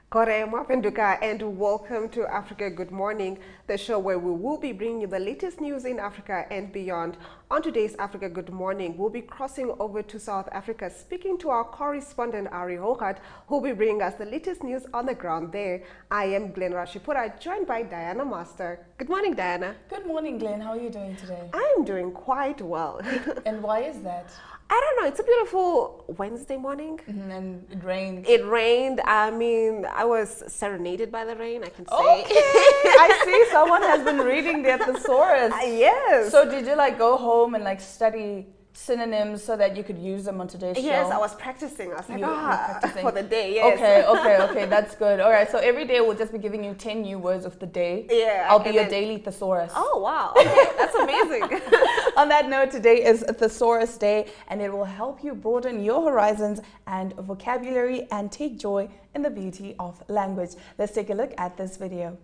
Kore Mapenduka, and welcome to Africa Good Morning, the show where we will be bringing you the latest news in Africa and beyond. On today's Africa Good Morning, we'll be crossing over to South Africa, speaking to our correspondent Ari Hogat, who will be bringing us the latest news on the ground there. I am Glenn Rashipura, joined by Diana Master. Good morning, Diana. Good morning, Glenn. How are you doing today? I'm doing quite well. And why is that? I don't know. It's a beautiful Wednesday morning. And it rained. It rained. I mean, I was serenaded by the rain, I can say. Okay. I see someone has been reading their thesaurus. Yes. So did you go home and study synonyms so that you could use them on today's show? Yes, I was practicing. I was like, practicing for the day, yes. Okay, that's good. All right, so every day we'll just be giving you 10 new words of the day. Yeah. I'll be your daily thesaurus. Oh, wow. Okay, that's amazing. On that note, today is Thesaurus Day, and it will help you broaden your horizons and vocabulary and take joy in the beauty of language. Let's take a look at this video.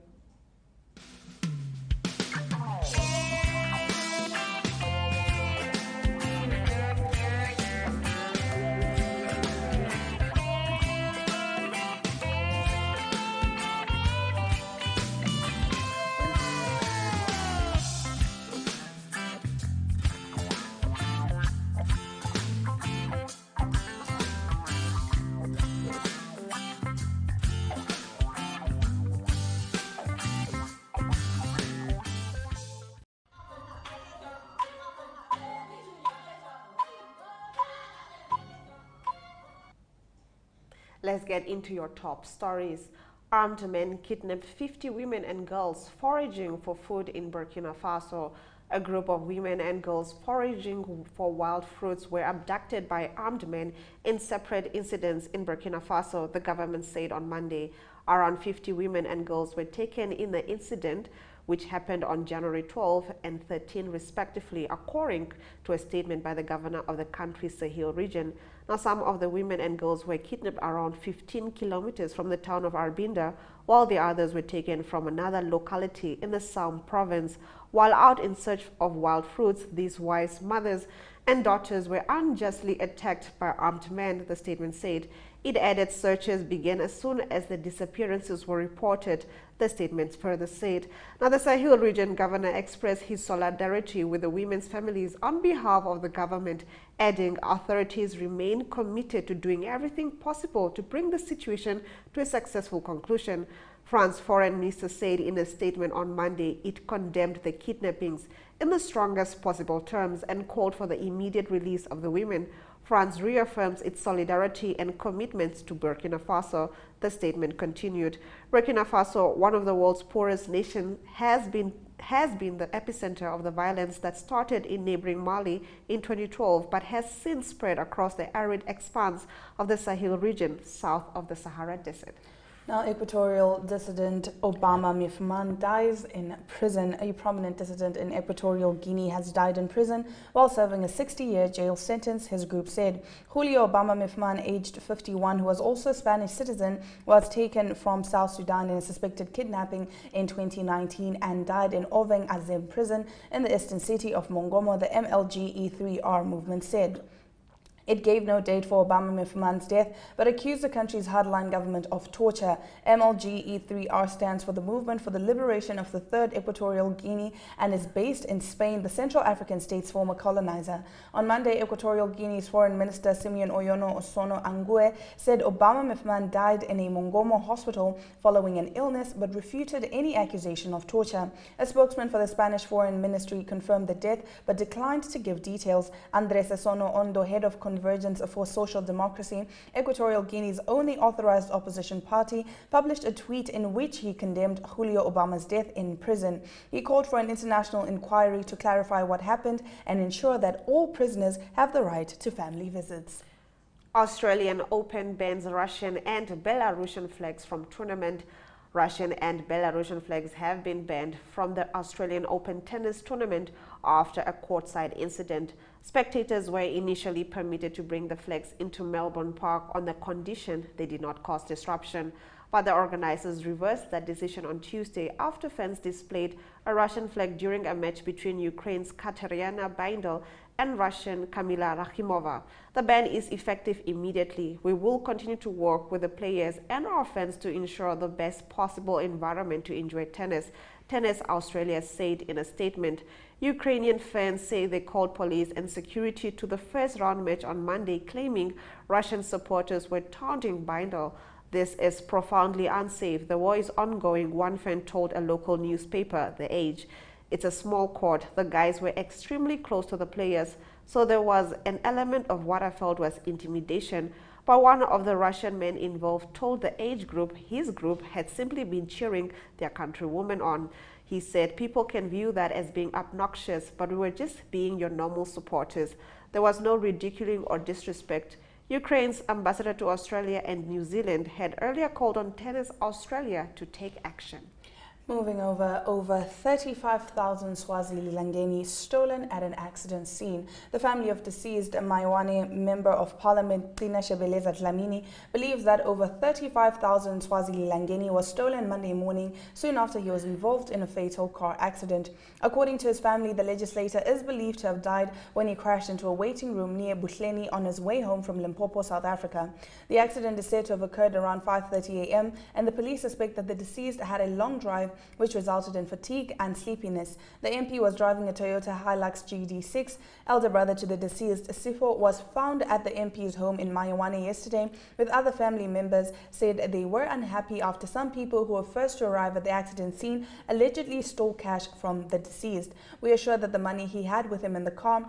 Let's get into your top stories. Armed men kidnapped 50 women and girls foraging for food in Burkina Faso. A group of women and girls foraging for wild fruits were abducted by armed men in separate incidents in Burkina Faso, the government said on Monday. Around 50 women and girls were taken in the incident, which happened on January 12 and 13 respectively, according to a statement by the governor of the country's Sahel region. Now, some of the women and girls were kidnapped around 15 kilometers from the town of Arbinda, while the others were taken from another locality in the Soum province. While out in search of wild fruits, these wives, mothers, and daughters were unjustly attacked by armed men, the statement said. It added searches began as soon as the disappearances were reported, the statement further said. Now, the Sahel region governor expressed his solidarity with the women's families on behalf of the government, adding authorities remain committed to doing everything possible to bring the situation to a successful conclusion. France's foreign minister said in a statement on Monday it condemned the kidnappings in the strongest possible terms and called for the immediate release of the women. France reaffirms its solidarity and commitments to Burkina Faso, the statement continued. Burkina Faso, one of the world's poorest nations, has been the epicenter of the violence that started in neighboring Mali in 2012, but has since spread across the arid expanse of the Sahel region, south of the Sahara Desert. Now, equatorial dissident Obama Mifman dies in prison. A prominent dissident in Equatorial Guinea has died in prison while serving a 60-year jail sentence, his group said. Julio Obama Mifman, aged 51, who was also a Spanish citizen, was taken from South Sudan in a suspected kidnapping in 2019 and died in Oveng Azem prison in the eastern city of Mongomo, the MLGE3R movement said. It gave no date for Obama Mifman's death, but accused the country's hardline government of torture. MLGE3R stands for the Movement for the Liberation of the Third Equatorial Guinea and is based in Spain, the Central African state's former colonizer. On Monday, Equatorial Guinea's Foreign Minister Simeon Oyono Osono Angue said Obama Mifman died in a Mongomo hospital following an illness, but refuted any accusation of torture. A spokesman for the Spanish Foreign Ministry confirmed the death, but declined to give details. Andres Osono Ondo, head of Convergence for Social Democracy, Equatorial Guinea's only authorized opposition party, published a tweet in which he condemned Julio Obama's death in prison. He called for an international inquiry to clarify what happened and ensure that all prisoners have the right to family visits. Australian Open bans Russian and Belarusian flags from tournament. Russian and Belarusian flags have been banned from the Australian Open tennis tournament after a courtside incident. Spectators were initially permitted to bring the flags into Melbourne Park on the condition they did not cause disruption. but the organizers reversed that decision on Tuesday after fans displayed a Russian flag during a match between Ukraine's Katerina Bindel and Russian Kamila Rakhimova. The ban is effective immediately. We will continue to work with the players and our fans to ensure the best possible environment to enjoy tennis, Tennis Australia said in a statement. Ukrainian fans say they called police and security to the first round match on Monday, claiming Russian supporters were taunting Bindel. This is profoundly unsafe. The war is ongoing, one fan told a local newspaper, The Age. It's a small court. The guys were extremely close to the players, so there was an element of what I felt was intimidation. But one of the Russian men involved told the Age group his group had simply been cheering their countrywoman on. He said, people can view that as being obnoxious, but we were just being your normal supporters. There was no ridiculing or disrespect. Ukraine's ambassador to Australia and New Zealand had earlier called on Tennis Australia to take action. Moving over 35,000 Swazili Langeni stolen at an accident scene. The family of deceased Maiwane Member of Parliament Tina Shebeleza Dlamini believes that over 35,000 Swazili Langeni was stolen Monday morning, soon after he was involved in a fatal car accident. According to his family, the legislator is believed to have died when he crashed into a waiting room near Buhleni on his way home from Limpopo, South Africa. The accident is said to have occurred around 5:30 a.m. and the police suspect that the deceased had a long drive which resulted in fatigue and sleepiness. The MP was driving a Toyota Hilux GD6. Elder brother to the deceased, Sifo, was found at the MP's home in Maiwane yesterday, with other family members said they were unhappy after some people who were first to arrive at the accident scene allegedly stole cash from the deceased. We are sure that the money he had with him in the car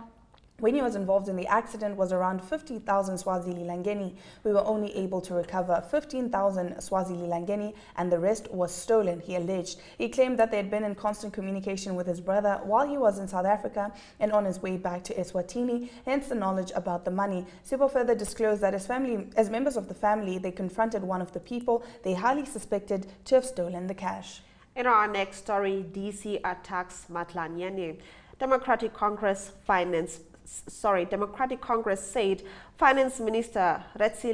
when he was involved in the accident was around 50,000 Swazili Langeni. We were only able to recover 15,000 Swazili Langeni and the rest was stolen, he alleged. He claimed that they had been in constant communication with his brother while he was in South Africa and on his way back to Eswatini, hence the knowledge about the money. Sipo further disclosed that as members of the family, they confronted one of the people they highly suspected to have stolen the cash. In our next story, DC attacks Matlanyane. Democratic Congress said Finance Minister Retsi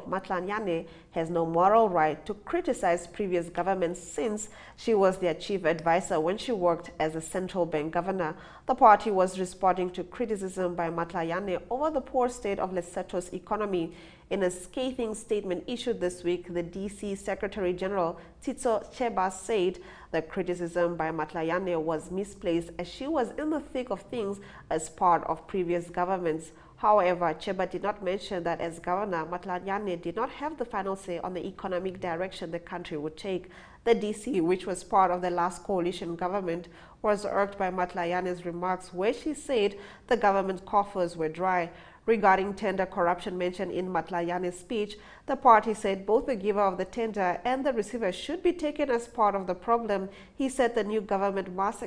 Matlanyane has no moral right to criticize previous governments since she was their chief advisor when she worked as a central bank governor. The party was responding to criticism by Matlanyane over the poor state of Lesotho's economy. In a scathing statement issued this week, the DC Secretary General Tito Cheba said the criticism by Matlanyane was misplaced as she was in the thick of things as part of previous governments. However, Cheba did not mention that as governor, Matlanyane did not have the final say on the economic direction the country would take. The DC, which was part of the last coalition government, was irked by Matlanyane's remarks where she said the government's coffers were dry. Regarding tender corruption mentioned in Matlanyane's speech, the party said both the giver of the tender and the receiver should be taken as part of the problem. He said the new government must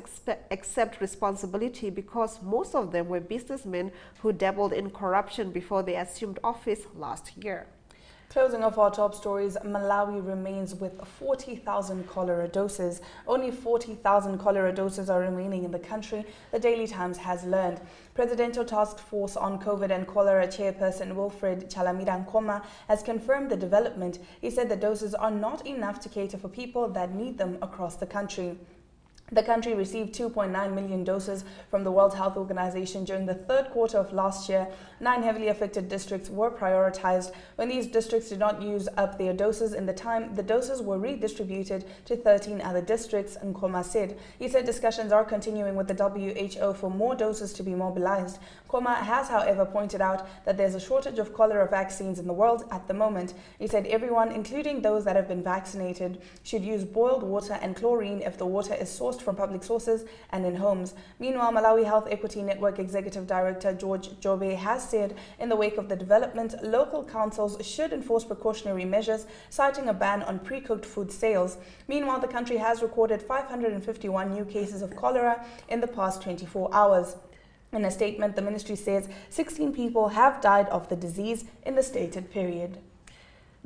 accept responsibility because most of them were businessmen who dabbled in corruption before they assumed office last year. Closing off our top stories, Malawi remains with 40,000 cholera doses. Only 40,000 cholera doses are remaining in the country, the Daily Times has learned. Presidential Task Force on COVID and Cholera Chairperson Wilfred Chalamila Nkoma has confirmed the development. He said the doses are not enough to cater for people that need them across the country. The country received 2.9 million doses from the World Health Organization during the third quarter of last year. 9 heavily affected districts were prioritized. When these districts did not use up their doses in the time, the doses were redistributed to 13 other districts, Nkoma said. He said discussions are continuing with the WHO for more doses to be mobilized. Nkoma has, however, pointed out that there's a shortage of cholera vaccines in the world at the moment. He said everyone, including those that have been vaccinated, should use boiled water and chlorine if the water is sourced from public sources and in homes. Meanwhile, Malawi Health Equity Network Executive Director George Jobe has said in the wake of the development, local councils should enforce precautionary measures, citing a ban on pre-cooked food sales. Meanwhile, the country has recorded 551 new cases of cholera in the past 24 hours. In a statement, the ministry says 16 people have died of the disease in the stated period.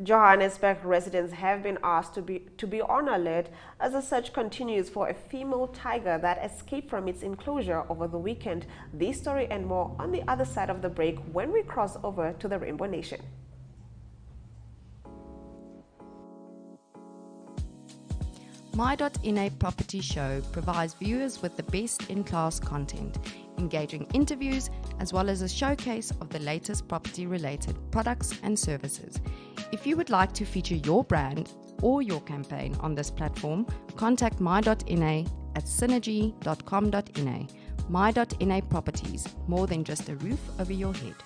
Johannesburg residents have been asked to be on alert as the search continues for a female tiger that escaped from its enclosure over the weekend. This story and more on the other side of the break when we cross over to the Rainbow Nation. My.NA Property Show provides viewers with the best in-class content, engaging interviews, as well as a showcase of the latest property-related products and services. If you would like to feature your brand or your campaign on this platform, contact My.NA at synergy.com.na. My.NA Properties, more than just a roof over your head.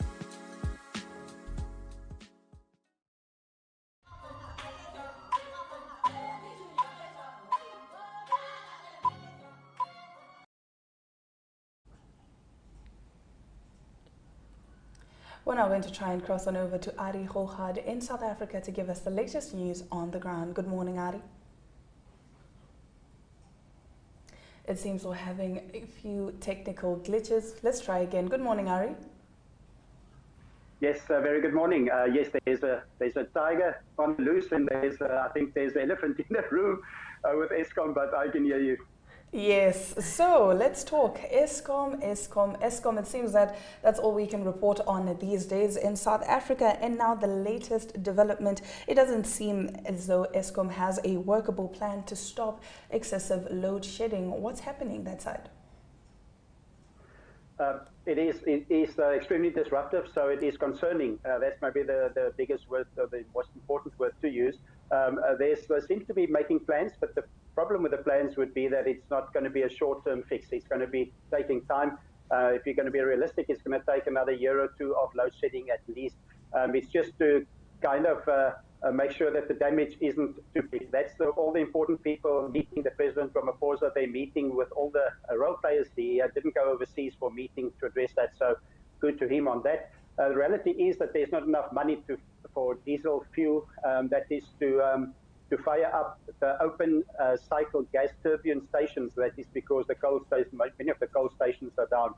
We're now going to try and cross on over to Ari Hochad in South Africa to give us the latest news on the ground. Good morning, Ari. It seems we're having a few technical glitches. Let's try again. Good morning, Ari. Yes, very good morning. Yes, there's a tiger on the loose, and I think there's an elephant in the room with Eskom, but I can hear you. Yes, so let's talk Eskom. It seems that that's all we can report on these days in South Africa. And now the latest development, it doesn't seem as though Eskom has a workable plan to stop excessive load shedding. What's happening that side? It is extremely disruptive, so it is concerning. That's maybe the biggest word, or the most important word to use. They seem to be making plans, but the problem with the plans would be that it's not going to be a short-term fix. It's going to be taking time. If you're going to be realistic, it's going to take another year or two of load shedding at least. It's just to kind of make sure that the damage isn't too big. That's all the important people meeting. The President Ramaphosa, they're meeting with all the role players. He didn't go overseas for meetings to address that, so good to him on that. The reality is that there's not enough money for diesel fuel. That is to fire up the open cycle gas turbine stations. That is because the coal stations, many of the coal stations are down.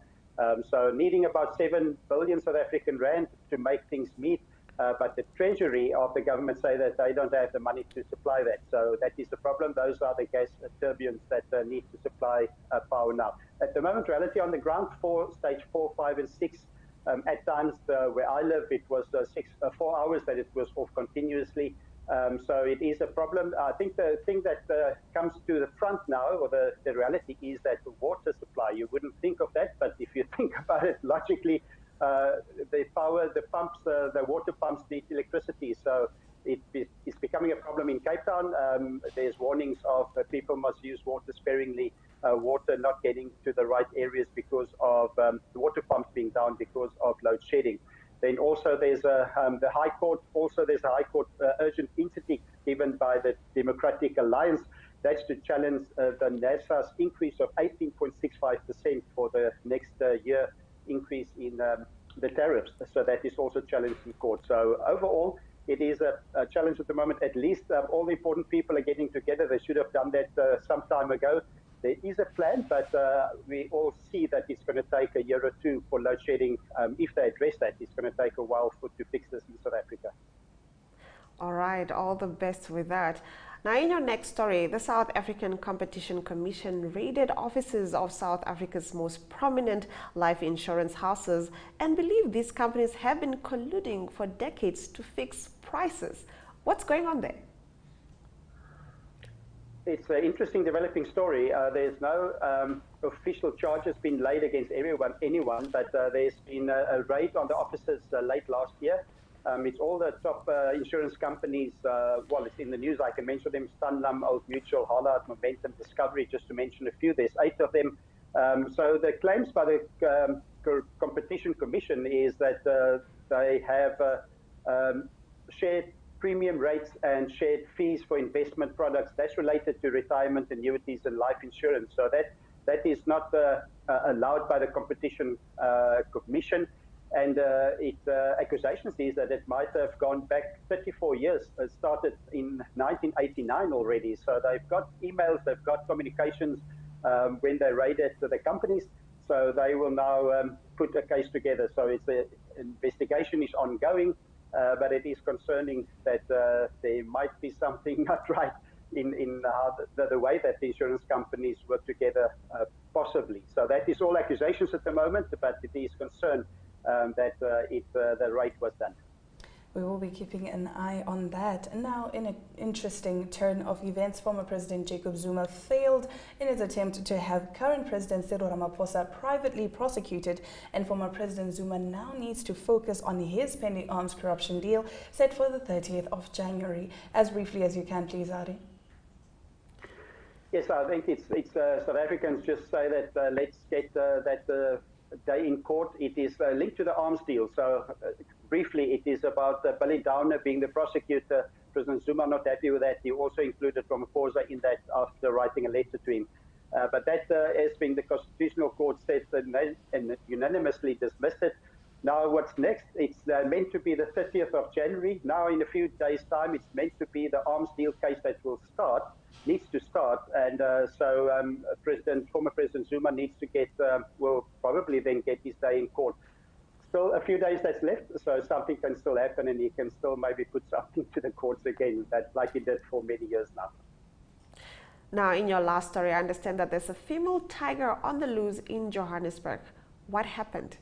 So needing about 7 billion South African rand to make things meet. But the treasury of the government say that they don't have the money to supply that. So that is the problem. Those are the gas turbines that need to supply power now. At the moment, reality on the ground, stage 4, 5, and 6. At times, where I live, it was 4 hours that it was off continuously. So it is a problem. I think the thing that comes to the front now, or the reality is that the water supply, you wouldn't think of that, but if you think about it logically, the power, the pumps, the water pumps need electricity. So it's becoming a problem in Cape Town. There's warnings of people must use water sparingly, water not getting to the right areas because of the water pumps being down because of load shedding. Then also there's the High Court. Also there's a High Court urgent interdict given by the Democratic Alliance. That's to challenge the NASA's increase of 18.65% for the next year increase in the tariffs. So that is also challenged in court. So overall, it is a challenge at the moment. At least all the important people are getting together. They should have done that some time ago. There is a plan, but we all see that it's going to take a year or two for load shedding. If they address that, it's going to take a while to fix this in South Africa. All right, all the best with that. Now, in your next story, the South African Competition Commission raided offices of South Africa's most prominent life insurance houses and believe these companies have been colluding for decades to fix prices. What's going on there? It's an interesting developing story. There's no official charges been laid against anyone, but there's been a raid on the offices late last year. It's all the top insurance companies. Well, it's in the news. I can mention them: Sanlam, Old Mutual, Hollard, Momentum, Discovery, just to mention a few. There's 8 of them. So the claims by the Competition Commission is that they have shared premium rates and shared fees for investment products. That's related to retirement annuities and life insurance. So that is not allowed by the Competition Commission. And accusations is that it might have gone back 34 years. It started in 1989 already. So they've got emails, they've got communications when they raided the companies. So they will now put a case together. So it's an investigation is ongoing, but it is concerning that there might be something not right in the way that the insurance companies work together, possibly. So that is all accusations at the moment, but it is concerned that the raid was done. We will be keeping an eye on that. And now, in an interesting turn of events, former President Jacob Zuma failed in his attempt to have current President Cyril Ramaphosa privately prosecuted, and former President Zuma now needs to focus on his pending arms corruption deal set for the 30th of January. As briefly as you can, please, Ari. Yes, I think it's South Africans just say that let's get that day in court. It is linked to the arms deal. So briefly, it is about Billy Downer being the prosecutor. President Zuma not happy with that. He also included Ramaphosa in that after writing a letter to him. But that has been the Constitutional Court said and unanimously dismissed it. Now, what's next? It's meant to be the 30th of January. Now, in a few days' time, it's meant to be the arms deal case that needs to start. And former President Zuma needs to will probably then get his day in court. Still a few days that's left, so something can still happen, and he can still maybe put something to the courts again, like he did for many years now. Now, in your last story, I understand that there's a female tiger on the loose in Johannesburg. What happened?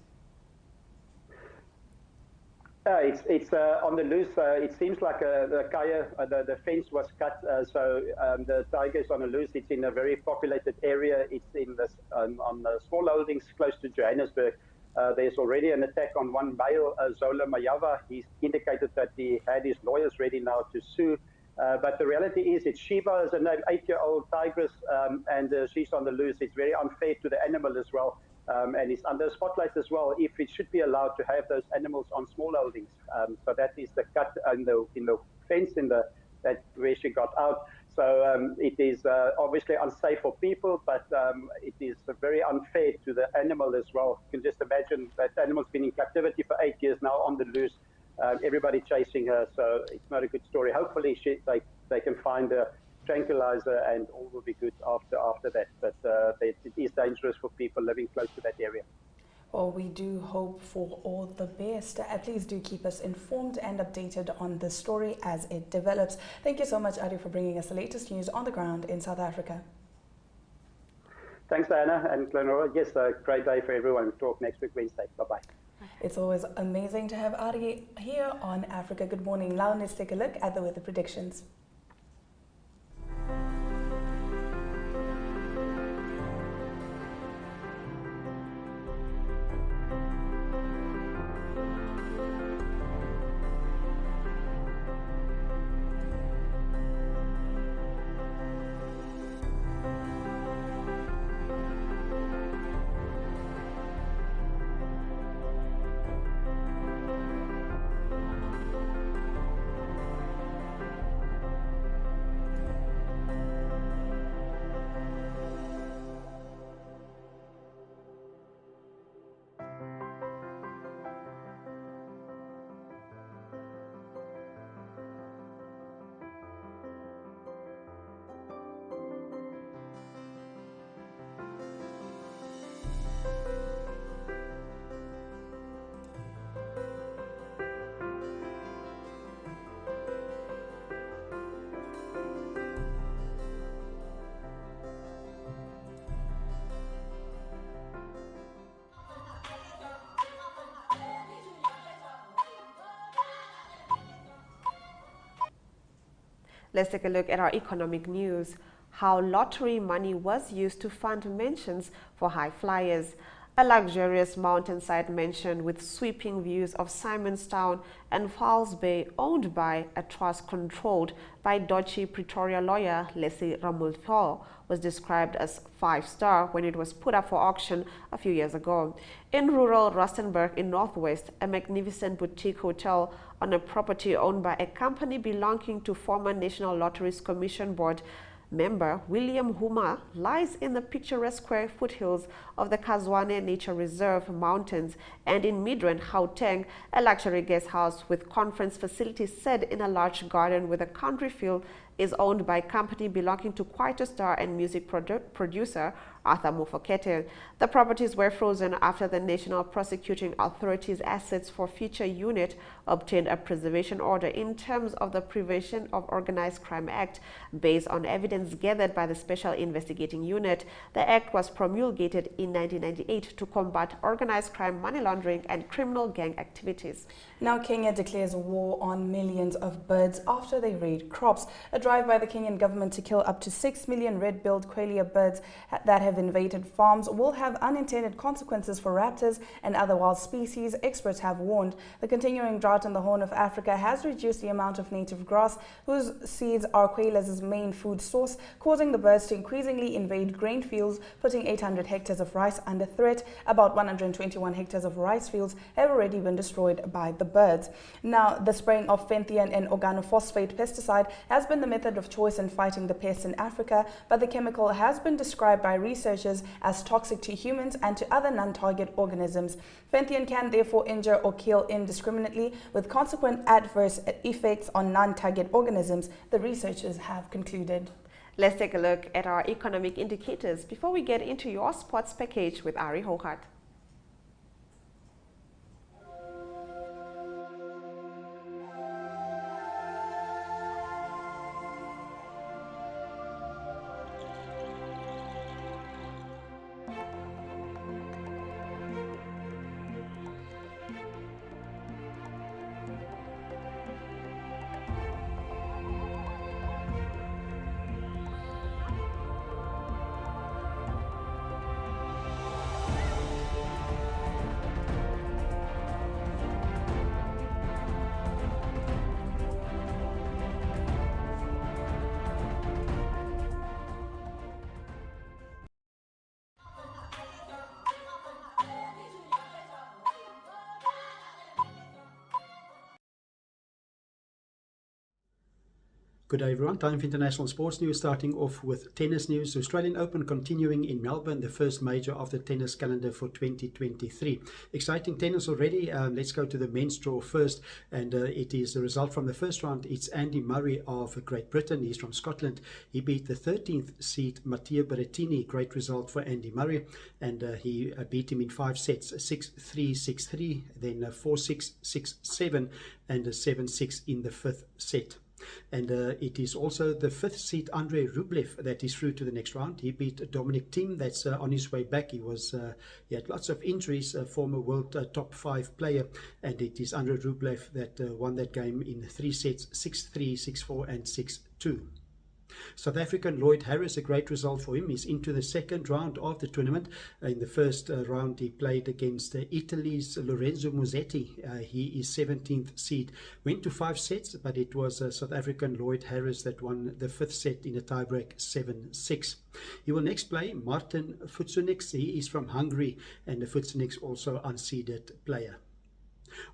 It's on the loose. It seems like the fence was cut, so the tiger is on the loose. It's in a very populated area. It's in on the small holdings close to Johannesburg. There's already an attack on one male, Zola Mayava. He's indicated that he had his lawyers ready now to sue. But the reality is, it's Sheba, is an 8-year-old tigress, and she's on the loose. It's very unfair to the animal as well. And it's under spotlight as well, if it should be allowed to have those animals on small holdings. So that is the cut in the fence where she got out. So it is obviously unsafe for people, but it is very unfair to the animal as well. You can just imagine that animal's been in captivity for 8 years now on the loose. Everybody chasing her, so it's not a good story. Hopefully they can find a tranquilizer and all will be good after that. But it is dangerous for people living close to that area. Well, we do hope for all the best. Please do keep us informed and updated on the story as it develops. Thank you so much, Ari, for bringing us the latest news on the ground in South Africa. Thanks, Diana and Glenora. Yes, a great day for everyone. We'll talk next week, Wednesday. Bye-bye. It's always amazing to have Ari here on Africa Good Morning. Now let's take a look at the weather predictions. Let's take a look at our economic news. How lottery money was used to fund mansions for high flyers. A luxurious mountainside mansion with sweeping views of Simonstown and Falls Bay, owned by a trust controlled by dodgy Pretoria lawyer Leslie Ramulfo, was described as 5-star when it was put up for auction a few years ago. In rural Rustenburg in Northwest, a magnificent boutique hotel on a property owned by a company belonging to former National Lotteries Commission Board member William Huma lies in the picturesque foothills of the Kazwane Nature Reserve mountains, and in Midrand, Gauteng, a luxury guest house with conference facilities set in a large garden with a country feel is owned by a company belonging to Quieter Star and music producer Arthur Mufokete. The properties were frozen after the National Prosecuting Authority's Assets for Future Unit obtained a preservation order in terms of the Prevention of Organized Crime Act based on evidence gathered by the Special Investigating Unit. The act was promulgated in 1998 to combat organized crime, money laundering, and criminal gang activities. Now, Kenya declares war on millions of birds after they raid crops. A drive by the Kenyan government to kill up to 6 million red-billed quelea birds that have invaded farms will have unintended consequences for raptors and other wild species, experts have warned. The continuing drought in the Horn of Africa has reduced the amount of native grass, whose seeds are quail's main food source, causing the birds to increasingly invade grain fields, putting 800 hectares of rice under threat. About 121 hectares of rice fields have already been destroyed by the birds. Now, the spraying of fenthian and organophosphate pesticide has been the method of choice in fighting the pests in Africa, but the chemical has been described by researchers as toxic to humans and to other non-target organisms. Fenthian can therefore injure or kill indiscriminately, with consequent adverse effects on non-target organisms, the researchers have concluded. Let's take a look at our economic indicators before we get into your sports package with Ari Hohat. Good day everyone, time for international sports news, starting off with tennis news. The Australian Open continuing in Melbourne, the first major of the tennis calendar for 2023. Exciting tennis already. Let's go to the men's draw first, and it is the result from the first round. It's Andy Murray of Great Britain. He's from Scotland. He beat the 13th seed Matteo Berrettini. Great result for Andy Murray, and he beat him in 5 sets, 6-3, 6-3, then 4-6, 6-7, and 7-6 in the 5th set. And it is also the 5th seed Andrei Rublev that is through to the next round. He beat Dominic Thiem. That's on his way back. He had lots of injuries, a former world top 5 player, and it is Andrei Rublev that won that game in 3 sets, 6-3, 6-4, and 6-2. South African Lloyd Harris, a great result for him. He's into the second round of the tournament. In the first round, he played against Italy's Lorenzo Musetti. He is 17th seed. Went to 5 sets, but it was South African Lloyd Harris that won the 5th set in a tiebreak, 7-6. He will next play Martin Futsunix. He is from Hungary, and the Futsunix also unseeded player.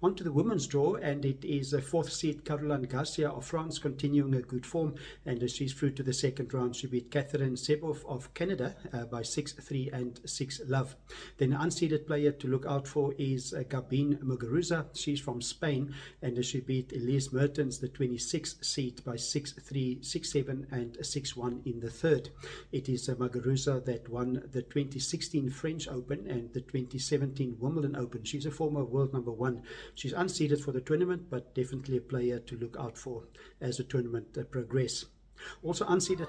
On to the women's draw, and it is a 4th seed Caroline Garcia of France continuing a good form, and she's through to the second round. She beat Catherine Sebov of Canada by 6-3 and 6-love. Then the unseeded player to look out for is Gabine Muguruza. She's from Spain, and she beat Elise Mertens, the 26th seed, by 6-3, 6-7 and 6-1 in the third. It is Muguruza that won the 2016 French Open and the 2017 Wimbledon Open. She's a former world number 1. She's unseeded for the tournament, but definitely a player to look out for as the tournament progresses. Also unseeded.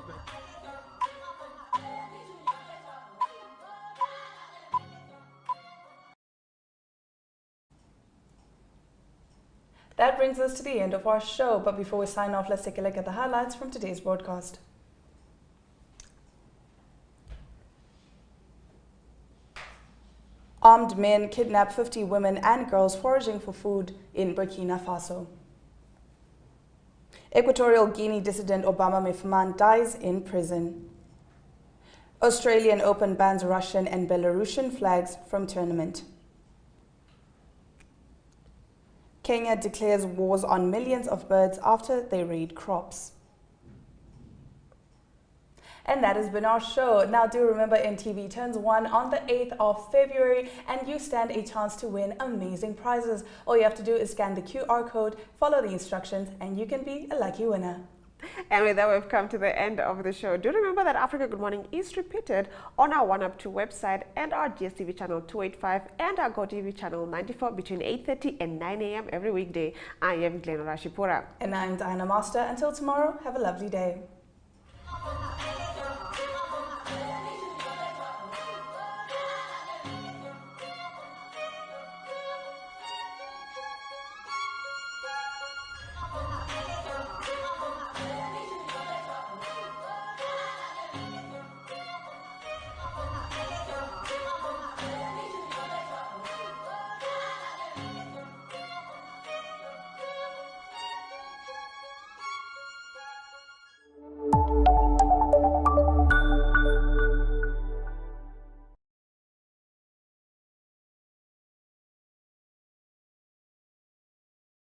That brings us to the end of our show, but before we sign off, let's take a look at the highlights from today's broadcast. Armed men kidnap 50 women and girls foraging for food in Burkina Faso. Equatorial Guinea dissident Obama Mifman dies in prison. Australian Open bans Russian and Belarusian flags from tournament. Kenya declares wars on millions of birds after they raid crops. And that has been our show. Now do remember, NTV turns 1 on the 8th of February, and you stand a chance to win amazing prizes. All you have to do is scan the QR code, follow the instructions, and you can be a lucky winner. And with that, we've come to the end of the show. Do remember that Africa Good Morning is repeated on our Oneuptwo website and our Dstv channel 285 and our Gotv channel 94 between 8:30 and 9 a.m. every weekday. I am Glenn Rashipura. And I'm Diana Master. Until tomorrow, have a lovely day.